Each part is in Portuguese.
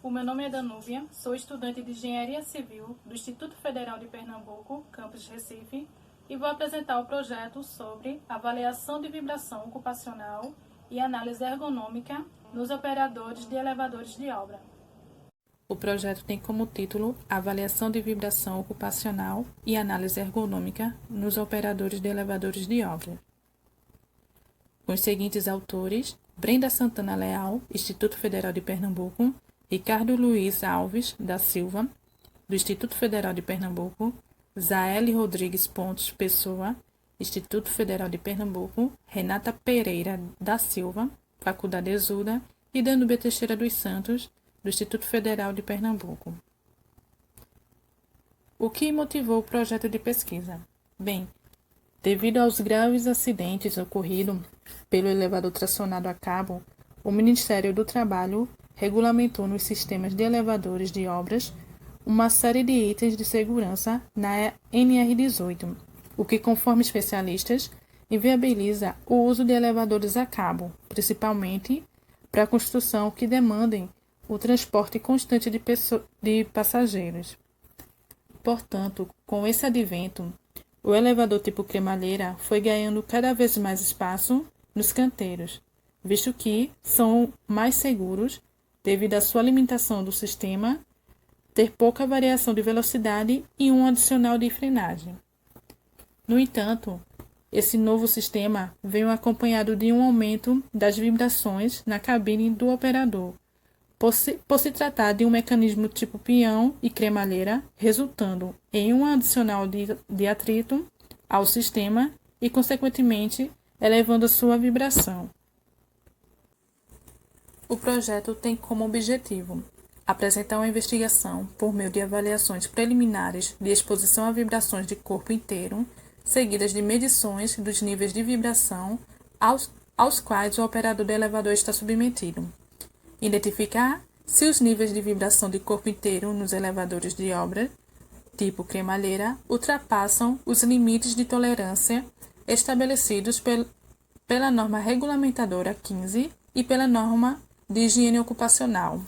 O meu nome é Danúbia, sou estudante de Engenharia Civil do Instituto Federal de Pernambuco, campus Recife, e vou apresentar o projeto sobre avaliação de vibração ocupacional e análise ergonômica nos operadores de elevadores de obra. O projeto tem como título Avaliação de vibração ocupacional e análise ergonômica nos operadores de elevadores de obra. Com os seguintes autores: Brenda Santana Leal, Instituto Federal de Pernambuco; Ricardo Luiz Alves da Silva, do Instituto Federal de Pernambuco; Zaeli Rodrigues Pontes Pessoa, Instituto Federal de Pernambuco; Renata Pereira da Silva, Faculdade Exuda; e Danúbia Teixeira dos Santos, do Instituto Federal de Pernambuco. O que motivou o projeto de pesquisa? Bem, devido aos graves acidentes ocorridos pelo elevador tracionado a cabo, o Ministério do Trabalho regulamentou nos sistemas de elevadores de obras uma série de itens de segurança na NR18, o que, conforme especialistas, inviabiliza o uso de elevadores a cabo, principalmente para a construção que demandem o transporte constante de passageiros. Portanto, com esse advento, o elevador tipo cremalheira foi ganhando cada vez mais espaço nos canteiros, visto que são mais seguros devido à sua limitação do sistema, ter pouca variação de velocidade e um adicional de frenagem. No entanto, esse novo sistema veio acompanhado de um aumento das vibrações na cabine do operador, por se tratar de um mecanismo tipo peão e cremalheira, resultando em um adicional de atrito ao sistema e, consequentemente, elevando a sua vibração. O projeto tem como objetivo apresentar uma investigação por meio de avaliações preliminares de exposição a vibrações de corpo inteiro, seguidas de medições dos níveis de vibração aos quais o operador do elevador está submetido. Identificar se os níveis de vibração de corpo inteiro nos elevadores de obra, tipo cremalheira, ultrapassam os limites de tolerância estabelecidos pela norma regulamentadora 15 e pela norma de higiene ocupacional.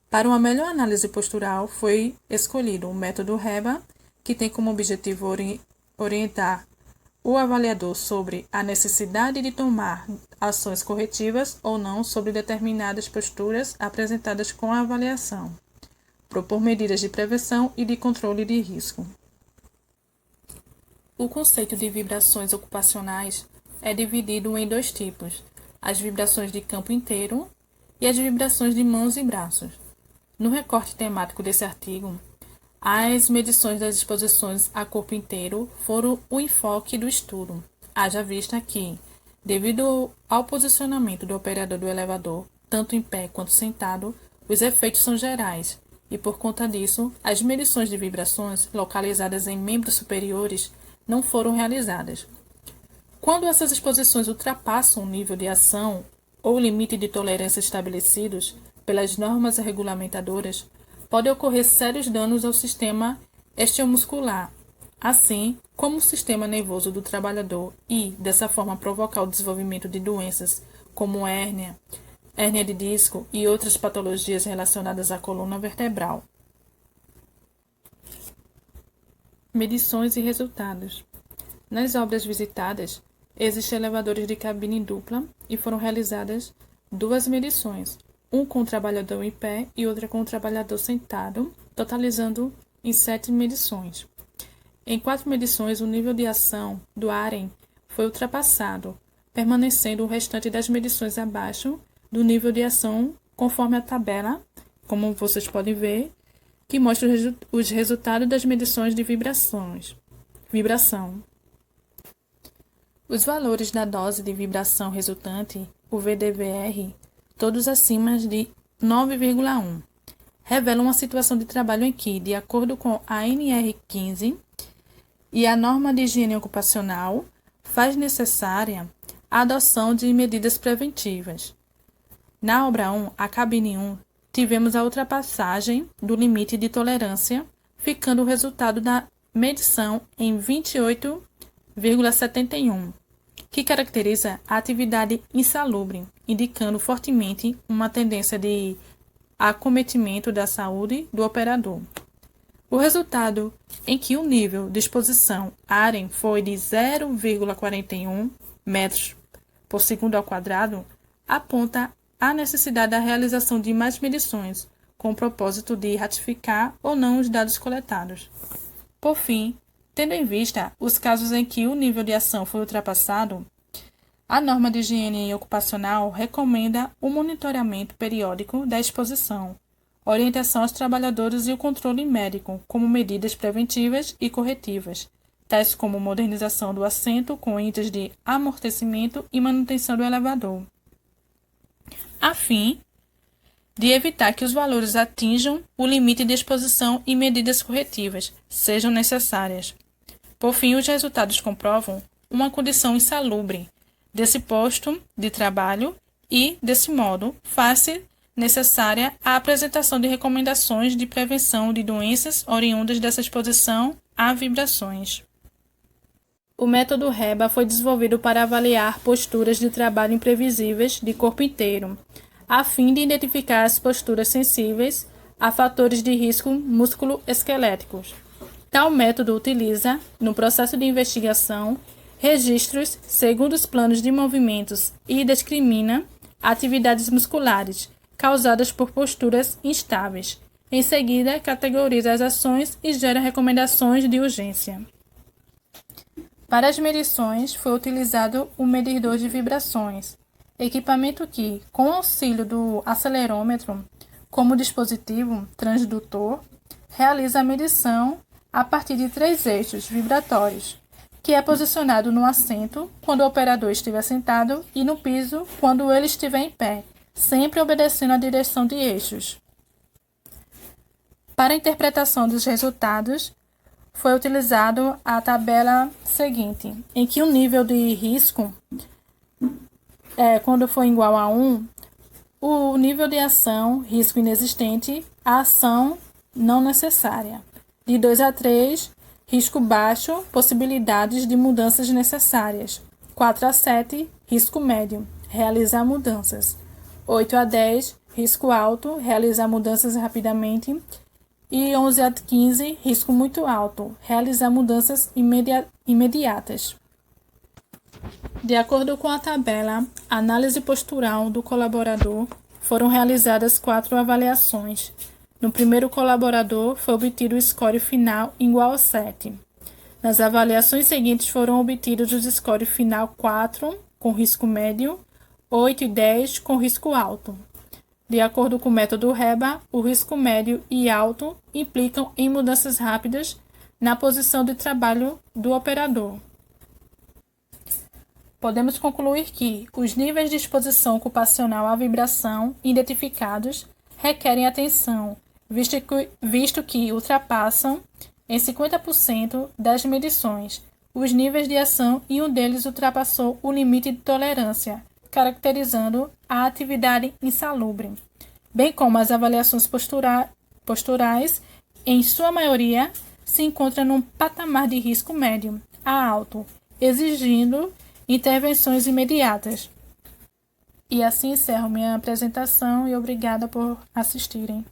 Para uma melhor análise postural, foi escolhido o método REBA, que tem como objetivo orientar o avaliador sobre a necessidade de tomar ações corretivas ou não sobre determinadas posturas apresentadas com a avaliação, propor medidas de prevenção e de controle de risco. O conceito de vibrações ocupacionais é dividido em dois tipos: as vibrações de campo inteiro e as vibrações de mãos e braços. No recorte temático desse artigo, as medições das exposições a corpo inteiro foram o enfoque do estudo, haja vista que, devido ao posicionamento do operador do elevador, tanto em pé quanto sentado, os efeitos são gerais e, por conta disso, as medições de vibrações localizadas em membros superiores não foram realizadas. Quando essas exposições ultrapassam o nível de ação ou limite de tolerância estabelecidos pelas normas regulamentadoras, pode ocorrer sérios danos ao sistema estiomuscular, assim como o sistema nervoso do trabalhador e, dessa forma, provocar o desenvolvimento de doenças como hérnia de disco e outras patologias relacionadas à coluna vertebral. Medições e resultados. Nas obras visitadas, existem elevadores de cabine dupla e foram realizadas duas medições, um com o trabalhador em pé e outra com o trabalhador sentado, totalizando em 7 medições. Em 4 medições, o nível de ação do AREN foi ultrapassado, permanecendo o restante das medições abaixo do nível de ação, conforme a tabela, como vocês podem ver, que mostra os resultados das medições de vibração. Os valores da dose de vibração resultante, o VDVR, todos acima de 9,1, revelam uma situação de trabalho em que, de acordo com a NR15 e a norma de higiene ocupacional, faz necessária a adoção de medidas preventivas. Na obra 1, a cabine 1, tivemos a ultrapassagem do limite de tolerância, ficando o resultado da medição em 28,71, que caracteriza a atividade insalubre, indicando fortemente uma tendência de acometimento da saúde do operador. O resultado em que o nível de exposição AREN foi de 0,41 metros por segundo ao quadrado aponta a necessidade da realização de mais medições, com o propósito de ratificar ou não os dados coletados. Por fim, tendo em vista os casos em que o nível de ação foi ultrapassado, a norma de higiene ocupacional recomenda o monitoramento periódico da exposição, orientação aos trabalhadores e o controle médico, como medidas preventivas e corretivas, tais como modernização do assento com índices de amortecimento e manutenção do elevador, a fim de evitar que os valores atinjam o limite de exposição e medidas corretivas sejam necessárias. Por fim, os resultados comprovam uma condição insalubre desse posto de trabalho e, desse modo, faz-se necessária a apresentação de recomendações de prevenção de doenças oriundas dessa exposição a vibrações. O método REBA foi desenvolvido para avaliar posturas de trabalho imprevisíveis de corpo inteiro, a fim de identificar as posturas sensíveis a fatores de risco músculo-esqueléticos. Tal método utiliza, no processo de investigação, registros segundo os planos de movimentos e discrimina atividades musculares causadas por posturas instáveis. Em seguida, categoriza as ações e gera recomendações de urgência. Para as medições, foi utilizado o medidor de vibrações, equipamento que, com o auxílio do acelerômetro como dispositivo transdutor, realiza a medição a partir de 3 eixos vibratórios, que é posicionado no assento quando o operador estiver sentado e no piso quando ele estiver em pé, sempre obedecendo a direção de eixos. Para a interpretação dos resultados, foi utilizado a tabela seguinte, em que o nível de risco, quando for igual a 1, o nível de ação, risco inexistente, a ação não necessária. De 2 a 3, risco baixo, possibilidades de mudanças necessárias. 4 a 7, risco médio, realizar mudanças. 8 a 10, risco alto, realizar mudanças rapidamente. E 11 a 15, risco muito alto, realizar mudanças imediatas. De acordo com a tabela Análise Postural do Colaborador, foram realizadas 4 avaliações. No primeiro colaborador, foi obtido o score final igual a 7. Nas avaliações seguintes foram obtidos os scores final 4, com risco médio, 8 e 10, com risco alto. De acordo com o método REBA, o risco médio e alto implicam em mudanças rápidas na posição de trabalho do operador. Podemos concluir que os níveis de exposição ocupacional à vibração identificados requerem atenção, visto que ultrapassam em 50% das medições os níveis de ação e um deles ultrapassou o limite de tolerância, caracterizando a atividade insalubre, bem como as avaliações posturais, em sua maioria, se encontram num patamar de risco médio a alto, exigindo intervenções imediatas. E assim encerro minha apresentação e obrigada por assistirem.